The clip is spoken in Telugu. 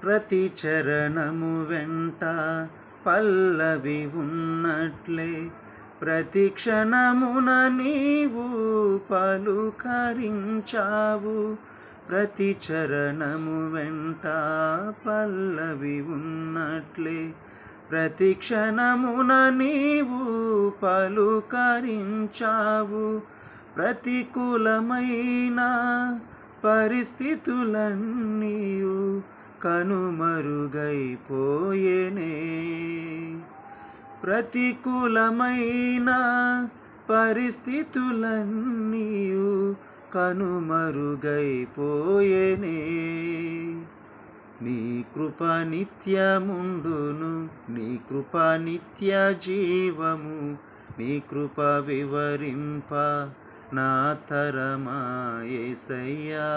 ప్రతి చరణము వెంట పల్లవి ఉన్నట్లే ప్రతి క్షణమున నీవు పలుకరించావు. ప్రతి చరణము వెంట పల్లవి ఉన్నట్లే ప్రతి క్షణమున నీవు పలుకరించావు. ప్రతికూలమైన పరిస్థితులన్నీయు కనుమరుగైపోయేనే. ప్రతికూలమైన పరిస్థితులన్నీయు కనుమరుగైపోయేనే. నీ కృప నిత్యముండును, నీ కృప నిత్య జీవము, నీ కృప వివరింప నా తరమా యేసయ్యా.